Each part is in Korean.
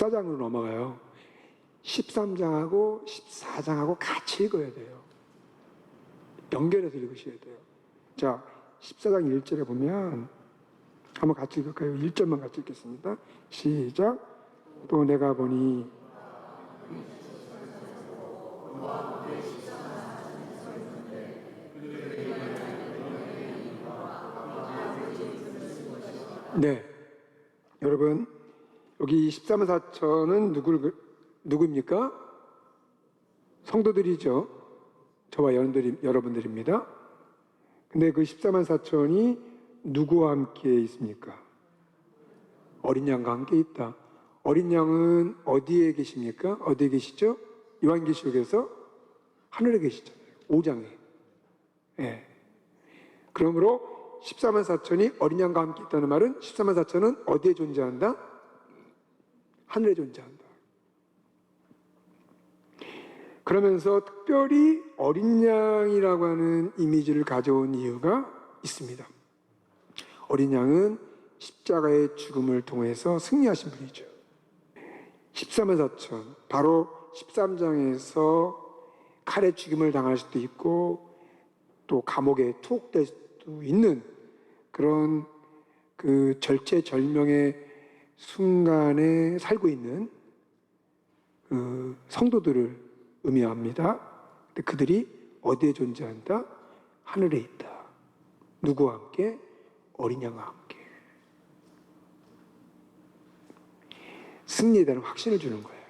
14장으로 넘어가요. 13장하고 14장하고 같이 읽어야 돼요. 연결해서 읽으셔야 돼요. 자, 14장 1절에 보면 한번 같이 읽을까요? 1절만 같이 읽겠습니다. 시작. 또 내가 보니 네, 여러분 여기 14만 4천은 누구입니까? 성도들이죠. 저와 여러분들입니다. 근데 그 14만 4천이 누구와 함께 있습니까? 어린 양과 함께 있다. 어린 양은 어디에 계십니까? 어디에 계시죠? 요한계시록에서 하늘에 계시잖아요. 5장에. 예. 그러므로 14만 4천이 어린 양과 함께 있다는 말은 14만 4천은 어디에 존재한다? 하늘에 존재한다. 그러면서 특별히 어린 양이라고 하는 이미지를 가져온 이유가 있습니다. 어린 양은 십자가의 죽음을 통해서 승리하신 분이죠. 14만 4천, 바로 13장에서 칼에 죽임을 당할 수도 있고 또 감옥에 투옥될 수도 있는 그런 그 절체절명의 순간에 살고 있는 그 성도들을 의미합니다. 근데 그들이 어디에 존재한다? 하늘에 있다. 누구와 함께? 어린 양과 함께. 승리에 대한 확신을 주는 거예요.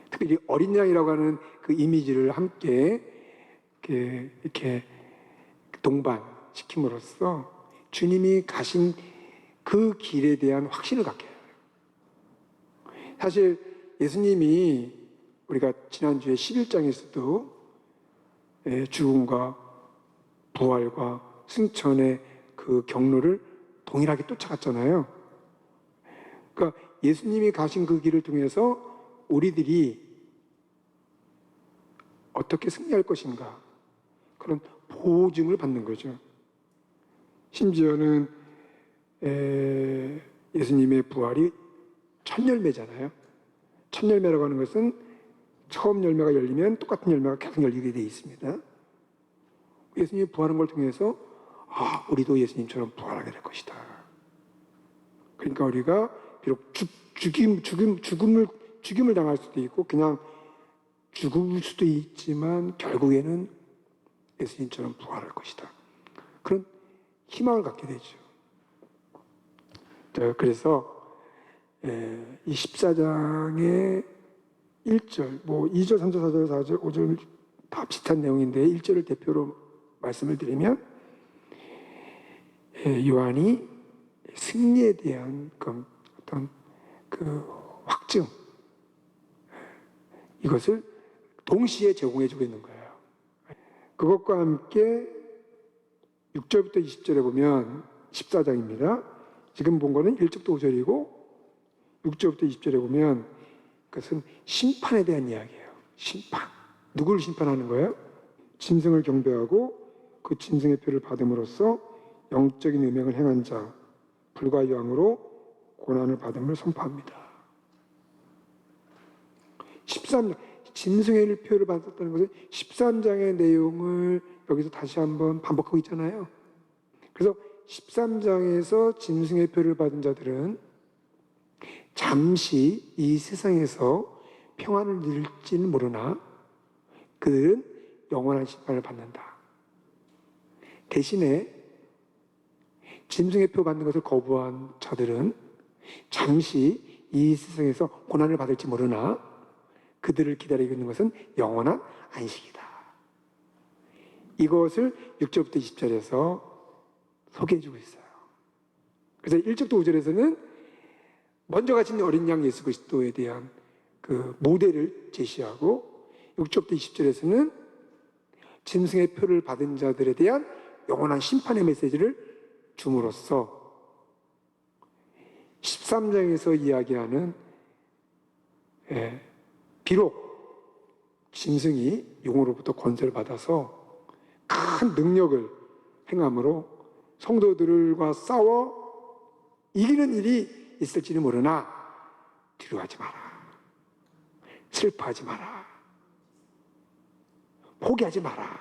특별히 어린 양이라고 하는 그 이미지를 함께 이렇게 동반시킴으로써 주님이 가신 그 길에 대한 확신을 갖게 해요. 사실 예수님이 우리가 지난주에 11장에서도 죽음과 부활과 승천의 그 경로를 동일하게 쫓아갔잖아요. 그러니까 예수님이 가신 그 길을 통해서 우리들이 어떻게 승리할 것인가 그런 보증을 받는 거죠. 심지어는 예수님의 부활이 첫 열매잖아요. 첫 열매라고 하는 것은 처음 열매가 열리면 똑같은 열매가 계속 열리게 되어 있습니다. 예수님이 부활한 걸 통해서 우리도 예수님처럼 부활하게 될 것이다. 그러니까 우리가 비록 죽임을 당할 수도 있고 그냥 죽을 수도 있지만 결국에는 예수님처럼 부활할 것이다. 그런 희망을 갖게 되죠. 그래서 이 14장의 1절, 2절, 3절, 4절, 4절, 5절 다 비슷한 내용인데 1절을 대표로 말씀을 드리면 요한이 승리에 대한 어떤 그 확증 이것을 동시에 제공해주고 있는 거예요. 그것과 함께 6절부터 20절에 보면 14장입니다. 지금 본 거는 1절부터 5절이고 6절부터 20절에 보면 그것은 심판에 대한 이야기예요. 심판. 누구를 심판하는 거예요? 짐승을 경배하고 그 짐승의 표를 받음으로써 영적인 음행을 행한 자 불과 여왕으로 고난을 받음을 선포합니다. 13장 짐승의 표를 받았다는 것은 13장의 내용을 여기서 다시 한번 반복하고 있잖아요. 그래서 13장에서 짐승의 표를 받은 자들은 잠시 이 세상에서 평안을 누릴지는 모르나 그들은 영원한 심판을 받는다. 대신에 짐승의 표 받는 것을 거부한 자들은 잠시 이 세상에서 고난을 받을지 모르나 그들을 기다리고 있는 것은 영원한 안식이다. 이것을 6절부터 20절에서 소개해주고 있어요. 그래서 1절부터 5절에서는 먼저 가신 어린 양 예수 그리스도에 대한 그 모델을 제시하고 6절부터 20절에서는 짐승의 표를 받은 자들에 대한 영원한 심판의 메시지를 줌으로써 13장에서 이야기하는 비록 짐승이 용으로부터 권세를 받아서 큰 능력을 행함으로 성도들과 싸워 이기는 일이 있을지는 모르나 두려워하지 마라. 슬퍼하지 마라. 포기하지 마라.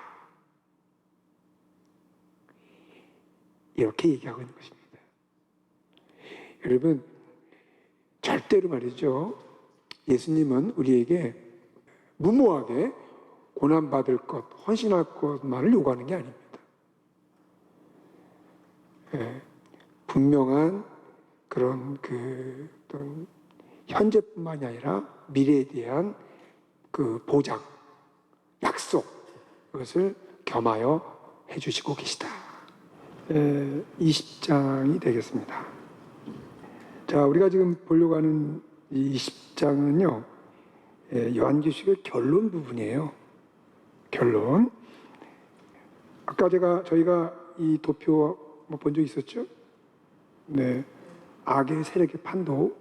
이렇게 얘기하고 있는 것입니다. 여러분, 절대로 말이죠. 예수님은 우리에게 무모하게 고난받을 것, 헌신할 것만을 요구하는 게 아닙니다. 분명한 그런 어떤 현재뿐만이 아니라 미래에 대한 그 보장, 약속, 그것을 겸하여 해주시고 계시다. 20장이 되겠습니다. 자, 우리가 지금 보려고 하는 이 20장은요, 요한계시록의 결론 부분이에요. 결론. 아까 저희가 이 도표 본 적 있었죠? 네. 악의 세력의 판도.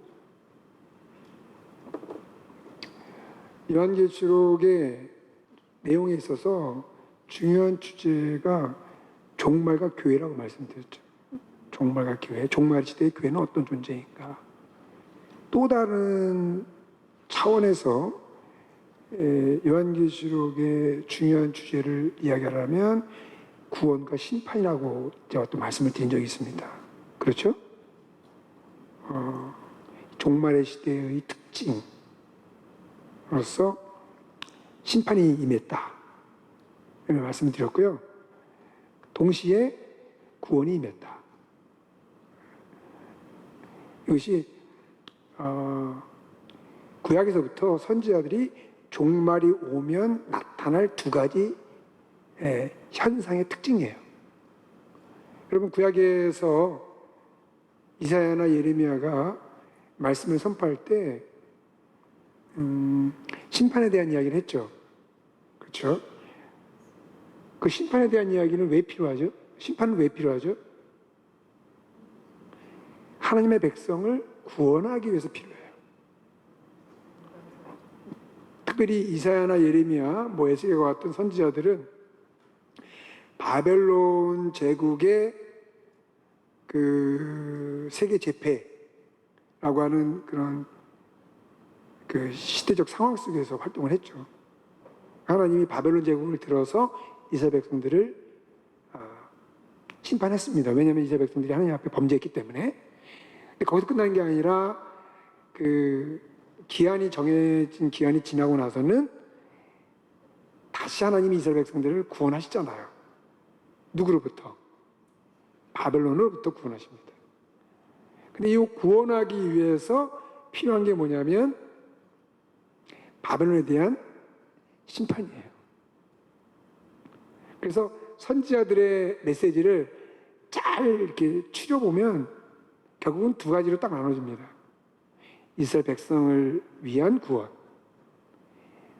요한계시록의 내용에 있어서 중요한 주제가 종말과 교회라고 말씀드렸죠. 종말과 교회, 종말 시대의 교회는 어떤 존재인가? 또 다른 차원에서 요한계시록의 중요한 주제를 이야기하려면 구원과 심판이라고 제가 또 말씀을 드린 적이 있습니다. 그렇죠? 종말의 시대의 특징으로서 심판이 임했다. 이런 말씀을 드렸고요. 동시에 구원이 임했다. 이것이 구약에서부터 선지자들이 종말이 오면 나타날 두 가지 현상의 특징이에요. 여러분, 구약에서 이사야나 예레미야가 말씀을 선포할 때 심판에 대한 이야기를 했죠. 그렇죠? 그 심판에 대한 이야기는 왜 필요하죠? 심판은 왜 필요하죠? 하나님의 백성을 구원하기 위해서 필요해요. 특별히 이사야나 예레미야, 에스겔과 같은 선지자들은 바벨론 제국의 그 세계 재패라고 하는 그런 그 시대적 상황 속에서 활동을 했죠. 하나님이 바벨론 제국을 들어서 이스라엘 백성들을 심판했습니다. 왜냐하면 이스라엘 백성들이 하나님 앞에 범죄했기 때문에. 근데 거기서 끝난 게 아니라 그 정해진 기한이 지나고 나서는 다시 하나님이 이스라엘 백성들을 구원하시잖아요. 누구로부터? 바벨론으로부터 구원하십니다. 근데 이 구원하기 위해서 필요한 게 뭐냐면 바벨론에 대한 심판이에요. 그래서 선지자들의 메시지를 잘 이렇게 추려보면 결국은 두 가지로 딱 나눠집니다. 이스라엘 백성을 위한 구원,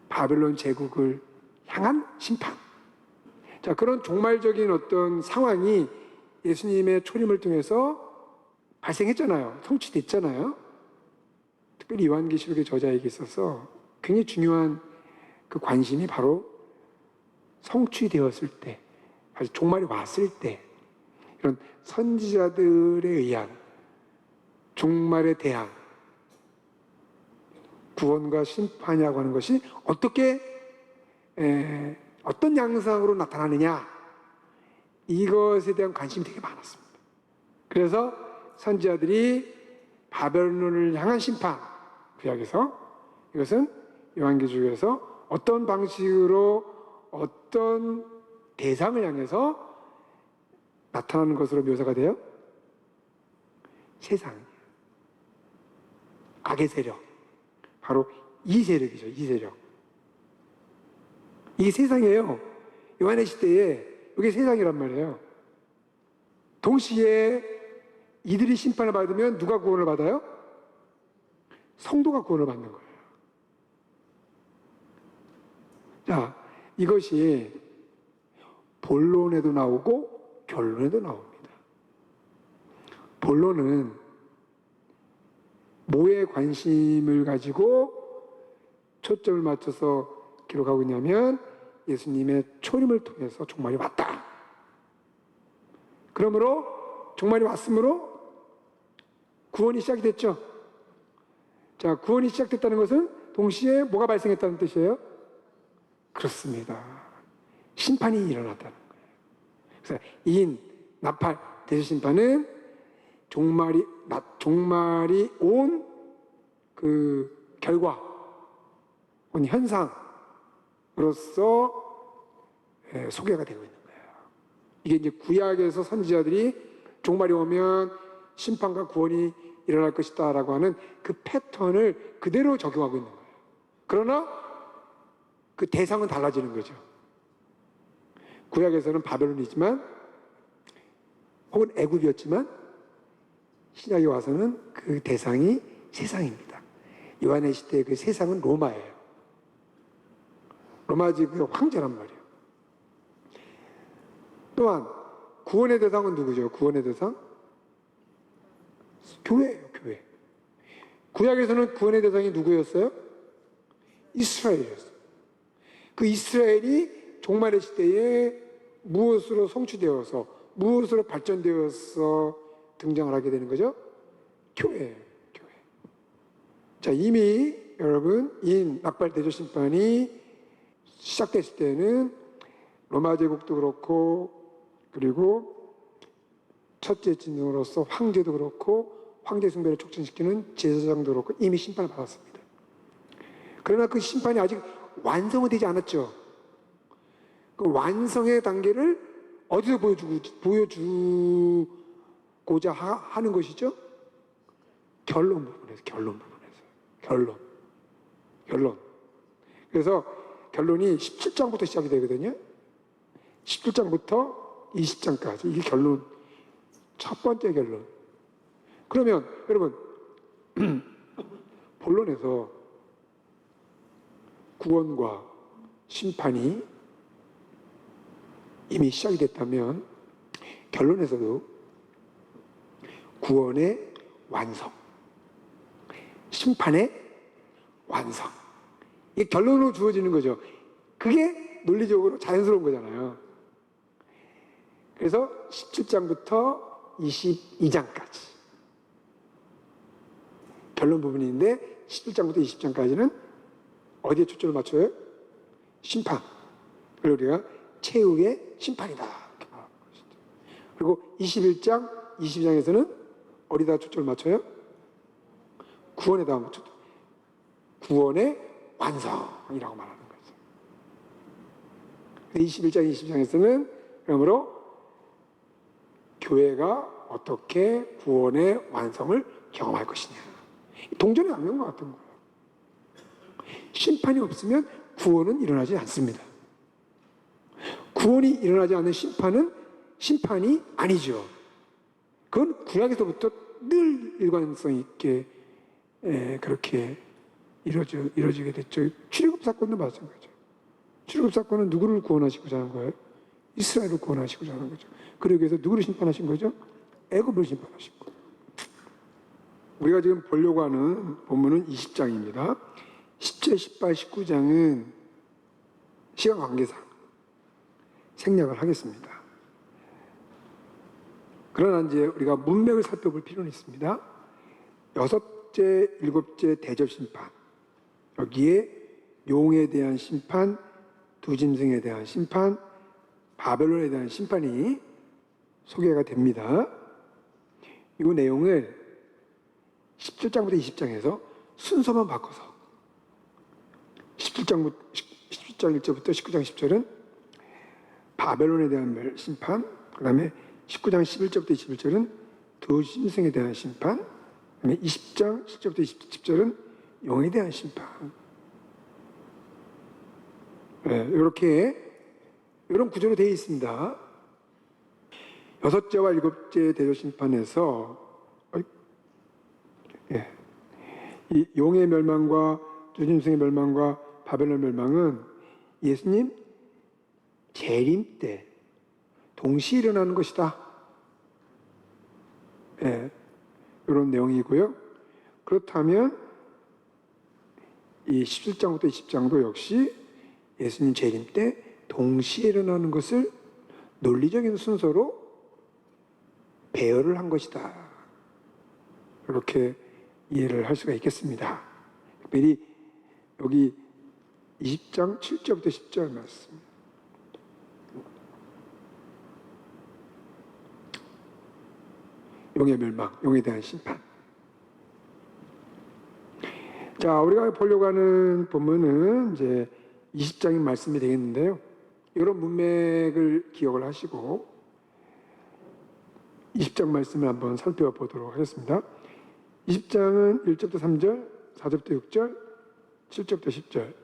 바벨론 제국을 향한 심판. 자, 그런 종말적인 어떤 상황이 예수님의 초림을 통해서 발생했잖아요. 성취됐잖아요. 특별히 요한계시록의 저자에게 있어서 굉장히 중요한 그 관심이 바로 성취되었을 때, 종말이 왔을 때, 이런 선지자들에 의한 종말에 대한 구원과 심판이라고 하는 것이 어떻게 어떤 양상으로 나타나느냐, 이것에 대한 관심이 되게 많았습니다. 그래서 선지자들이 바벨론을 향한 심판, 구약에서 이것은 요한계시록에서 어떤 방식으로 어떤 대상을 향해서 나타나는 것으로 묘사가 돼요? 세상이에요. 악의 세력, 바로 이 세력이죠. 이 세력. 이게 세상이에요. 요한의 시대에 이게 세상이란 말이에요. 동시에 이들이 심판을 받으면 누가 구원을 받아요? 성도가 구원을 받는 거예요. 자, 이것이 본론에도 나오고 결론에도 나옵니다. 본론은 뭐에 관심을 가지고 초점을 맞춰서 기록하고 있냐면 예수님의 초림을 통해서 종말이 왔다. 그러므로 종말이 왔으므로 구원이 시작이 됐죠. 자, 구원이 시작됐다는 것은 동시에 뭐가 발생했다는 뜻이에요? 그렇습니다. 심판이 일어났다는 거예요. 그래서 이인, 나팔, 대저심판은 종말이 온 그 결과, 온 현상으로서 소개가 되고 있는 거예요. 이게 이제 구약에서 선지자들이 종말이 오면 심판과 구원이 일어날 것이다 라고 하는 그 패턴을 그대로 적용하고 있는 거예요. 그러나 그 대상은 달라지는 거죠. 구약에서는 바벨론이지만 혹은 애굽이었지만 신약에 와서는 그 대상이 세상입니다. 요한의 시대의 그 세상은 로마예요. 로마지 그 황제란 말이에요. 또한 구원의 대상은 누구죠? 구원의 대상? 교회예요, 교회. 구약에서는 구원의 대상이 누구였어요? 이스라엘이었어요. 그 이스라엘이 종말의 시대에 무엇으로 성취되어서, 무엇으로 발전되어서 등장을 하게 되는 거죠? 교회예요, 교회. 자, 이미 여러분, 나팔 대저심판이 시작됐을 때는 로마 제국도 그렇고, 그리고 첫째 진영으로서 황제도 그렇고, 황제 숭배를 촉진시키는 제사장도 그렇고 이미 심판을 받았습니다. 그러나 그 심판이 아직 완성은 되지 않았죠. 그 완성의 단계를 어디서 보여주고자 하는 것이죠? 결론 부분에서. 결론. 그래서 결론이 17장부터 시작이 되거든요. 17장부터 20장까지. 이게 결론. 첫 번째 결론. 그러면 여러분 본론에서 구원과 심판이 이미 시작이 됐다면 결론에서도 구원의 완성, 심판의 완성, 이게 결론으로 주어지는 거죠. 그게 논리적으로 자연스러운 거잖아요. 그래서 17장부터 22장까지 결론 부분인데 17장부터 20장까지는 어디에 초점을 맞춰요? 심판. 그리고 우리가 최후의 심판이다. 그리고 21장, 22장에서는 어디다 초점을 맞춰요? 구원에다 맞춰요. 구원의 완성이라고 말하는 거죠. 21장, 22장에서는 그러므로 교회가 어떻게 구원의 완성을 경험할 것이냐. 동전의 양면과 같은 거예요. 심판이 없으면 구원은 일어나지 않습니다. 구원이 일어나지 않는 심판은 심판이 아니죠. 그건 구약에서부터 늘 일관성 있게 그렇게 이루어지게 됐죠. 출애굽 사건도 마찬가지죠. 출애굽 사건은 누구를 구원하시고자 하는 거예요? 이스라엘을 구원하시고자 하는 거죠. 그러기 위해서 누구를 심판하신 거죠? 애굽을 심판하신 거예요. 우리가 지금 보려고 하는 본문은 20장입니다. 17, 18, 19장은 시간 관계상 생략을 하겠습니다. 그러나 이제 우리가 문맥을 살펴볼 필요는 있습니다. 여섯째, 일곱째 대접 심판, 여기에 용에 대한 심판, 두 짐승에 대한 심판, 바벨론에 대한 심판이 소개가 됩니다. 이 내용을 17장부터 20장에서 순서만 바꿔서 17장 1절부터 19장 10절은 바벨론에 대한 심판, 그 다음에 19장 11절부터 21절은 두 짐승에 대한 심판, 그 다음에 20장 10절부터 20절은 용에 대한 심판. 이런 구조로 되어 있습니다. 여섯째와 일곱째 대접 심판에서 이 용의 멸망과 두 짐승의 멸망과 바벨론 멸망은 예수님 재림 때 동시에 일어나는 것이다. 이런 내용이고요. 그렇다면 이 17장부터 20장도 역시 예수님 재림 때 동시에 일어나는 것을 논리적인 순서로 배열을 한 것이다. 이렇게 이해를 할 수가 있겠습니다. 특별히 여기 20장 7절부터 10절 말씀. 용의 멸망, 용에 대한 심판. 자, 우리가 보려고 하는 본문은 이제 20장의 말씀이 되겠는데요. 이런 문맥을 기억을 하시고 20장 말씀을 한번 살펴보도록 하겠습니다. 20장은 1절부터 3절, 4절부터 6절, 7절부터 10절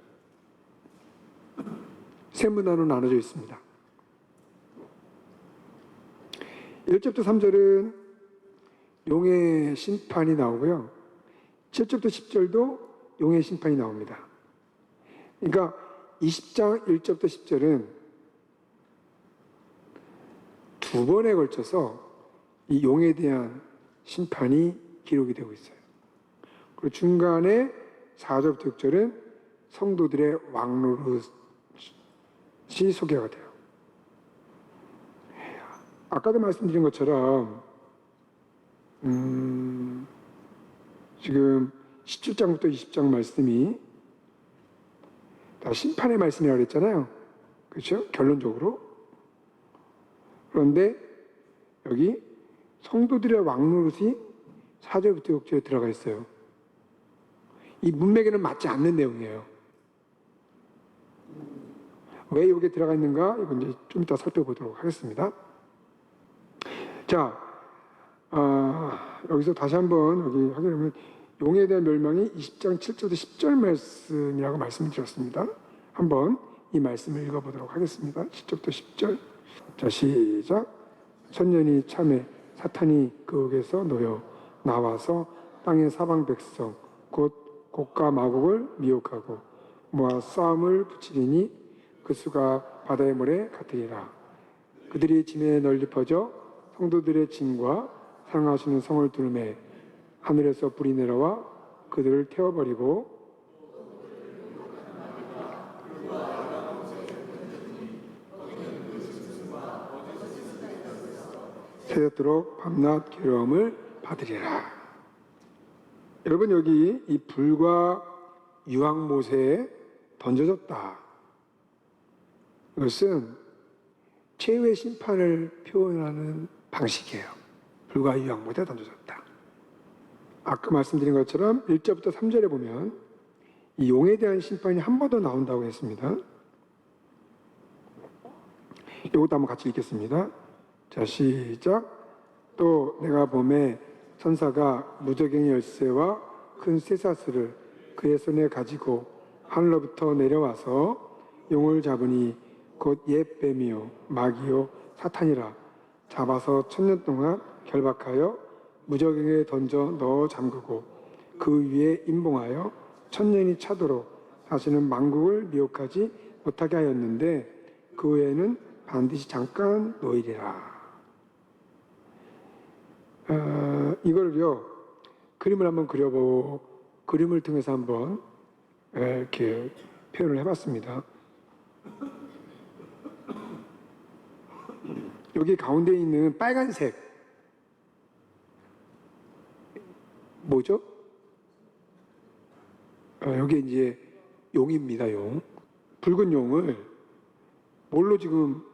세 문화로 나눠져 있습니다. 1절부터 3절은 용의 심판이 나오고요. 7절부터 10절도 용의 심판이 나옵니다. 그러니까 20장 1절부터 10절은 두 번에 걸쳐서 이 용에 대한 심판이 기록이 되고 있어요. 그리고 중간에 4절부터 6절은 성도들의 왕노릇이 소개가 돼요. 아까도 말씀드린 것처럼 지금 17장부터 20장 말씀이 다 심판의 말씀이라고 그랬잖아요. 그렇죠? 결론적으로. 그런데 여기 성도들의 왕노릇이 4절부터 6절에 들어가 있어요. 이 문맥에는 맞지 않는 내용이에요. 왜 여기에 들어가 있는가? 이건 이제 좀 이따 살펴보도록 하겠습니다. 자, 여기서 다시 한번 여기 확인하면 용에 대한 멸망이 20장 7절부터 10절 말씀이라고 말씀을 드렸습니다. 한번 이 말씀을 읽어보도록 하겠습니다. 10절부터 10절. 자, 시작. 천년이 참에 사탄이 그옥에서 놓여 나와서 땅의 사방 백성 곧 곡과 마곡을 미혹하고 모아 싸움을 붙이리니 그 수가 바다의 모래 같으리라. 그들이 짐에 널리 퍼져 성도들의 짐과 사랑하시는 성을 두르매 하늘에서 불이 내려와 그들을 태워버리고 새벽도록 밤낮 괴로움을 받으리라. 여러분, 여기 이 불과 유황못에 던져졌다. 이것은 최후의 심판을 표현하는 방식이에요. 불과 유황못에 던져졌다. 아까 말씀드린 것처럼 1절부터 3절에 보면 이 용에 대한 심판이 한 번 더 나온다고 했습니다. 이것도 한번 같이 읽겠습니다. 자, 시작. 또 내가 보매 천사가 무저갱이 열쇠와 큰 쇠사슬을 그의 손에 가지고 하늘로부터 내려와서 용을 잡으니 곧 옛 뱀이요 마귀요 사탄이라 잡아서 1000년 동안 결박하여 무저갱에 던져 넣어 잠그고 그 위에 임봉하여 1000년이 차도록 다시는 만국을 미혹하지 못하게 하였는데 그 후에는 반드시 잠깐 놓이리라. 이걸요 그림을 한번 그려보고 그림을 통해서 한번 이렇게 표현을 해봤습니다. 여기 가운데 있는 빨간색 뭐죠? 여기 이제 용입니다. 용. 붉은 용을 뭘로 지금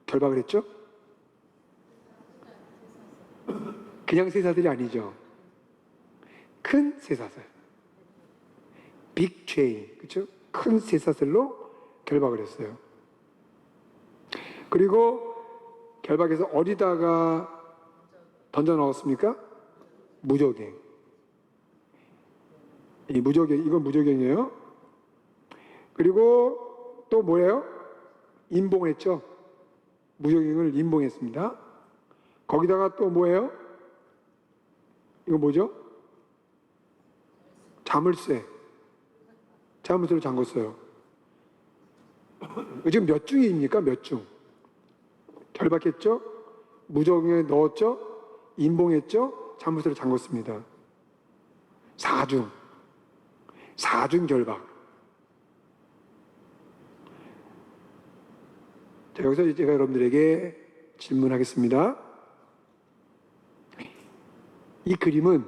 결박을 했죠? 그냥 쇠사슬이 아니죠. 큰 쇠사슬. 빅 체인. 그렇죠? 큰 쇠사슬로 결박을 했어요. 그리고 결박해서 어디다가 던져 넣었습니까? 무저갱. 이 무저갱, 이건 무저갱이에요. 그리고 또 뭐예요? 임봉했죠. 무저갱을 임봉했습니다. 거기다가 또 뭐예요? 이거 뭐죠? 자물쇠. 자물쇠로 잠궜어요. 지금 몇 중입니까? 몇 중? 결박했죠? 무저갱에 넣었죠? 임봉했죠? 자물쇠로 잠궜습니다. 4중. 4중 결박. 자, 여기서 제가 여러분들에게 질문하겠습니다. 이 그림은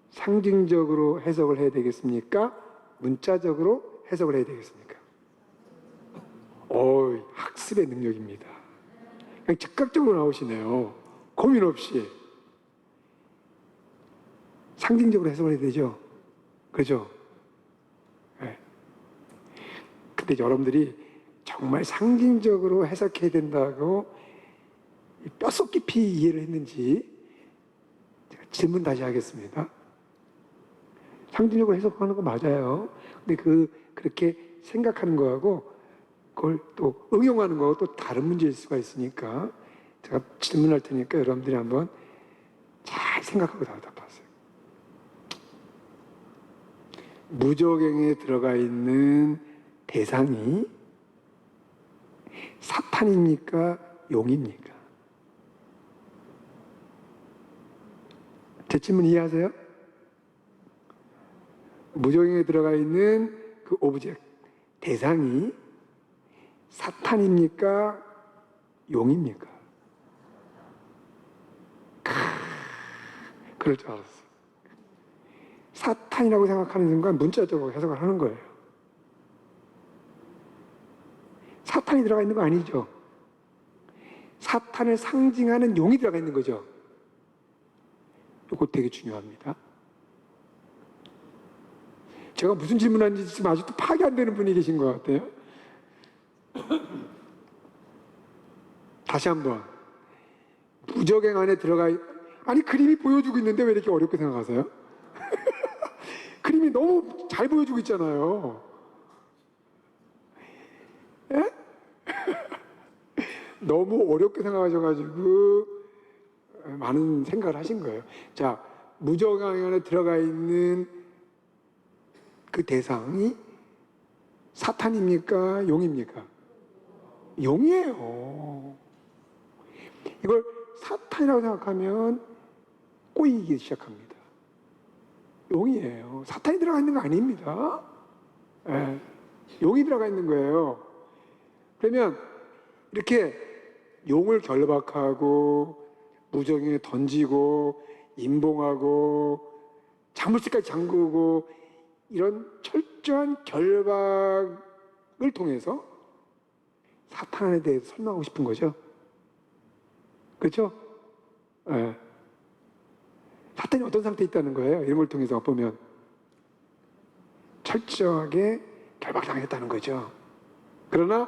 상징적으로 해석을 해야 되겠습니까? 문자적으로 해석을 해야 되겠습니까? 학습의 능력입니다. 그냥 즉각적으로 나오시네요. 고민 없이. 상징적으로 해석을 해야 되죠. 그죠? 네. 근데 여러분들이 정말 상징적으로 해석해야 된다고 뼛속 깊이 이해를 했는지 제가 질문 다시 하겠습니다. 상징적으로 해석하는 거 맞아요. 근데 그렇게 생각하는 거하고 그걸 또 응용하는 거하고 또 다른 문제일 수가 있으니까 제가 질문할 테니까 여러분들이 한번 잘 생각하고 답하세요. 무적행에 들어가 있는 대상이 사탄입니까? 용입니까? 제 질문 이해하세요? 무적행에 들어가 있는 그 오브젝트, 대상이 사탄입니까? 용입니까? 그럴 줄 알았어요. 사탄이라고 생각하는 순간 문자적으로 해석을 하는 거예요. 사탄이 들어가 있는 거 아니죠? 사탄을 상징하는 용이 들어가 있는 거죠. 이거 되게 중요합니다. 제가 무슨 질문하는지 지금 아직도 파악이 안 되는 분이 계신 것 같아요. 다시 한번. 무적행 안에 아니 그림이 보여주고 있는데 왜 이렇게 어렵게 생각하세요? 그림이 너무 잘 보여주고 있잖아요. 예? 너무 어렵게 생각하셔가지고 많은 생각을 하신 거예요. 자, 무적행 안에 들어가 있는 그 대상이 사탄입니까? 용입니까? 용이에요. 이걸 사탄이라고 생각하면 꼬이기 시작합니다. 용이에요. 사탄이 들어가 있는 거 아닙니다. 예, 용이 들어가 있는 거예요. 그러면 이렇게 용을 결박하고 무적행에 던지고 임봉하고 자물쇠까지 잠그고 이런 철저한 결박을 통해서 사탄에 대해서 설명하고 싶은 거죠. 그렇죠? 네. 사탄이 어떤 상태에 있다는 거예요. 이런 걸 통해서 보면 철저하게 결박당했다는 거죠. 그러나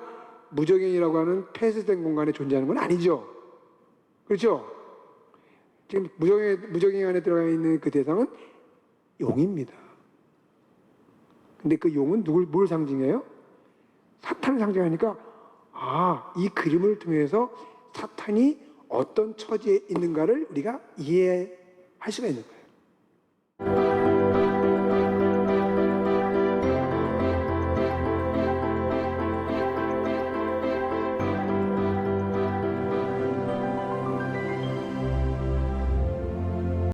무적행이라고 하는 폐쇄된 공간에 존재하는 건 아니죠. 그렇죠? 지금 무적행 안에 들어가 있는 그 대상은 용입니다. 근데 그 용은 뭘 상징해요? 사탄을 상징하니까 이 그림을 통해서 사탄이 어떤 처지에 있는가를 우리가 이해할 수가 있는 거예요.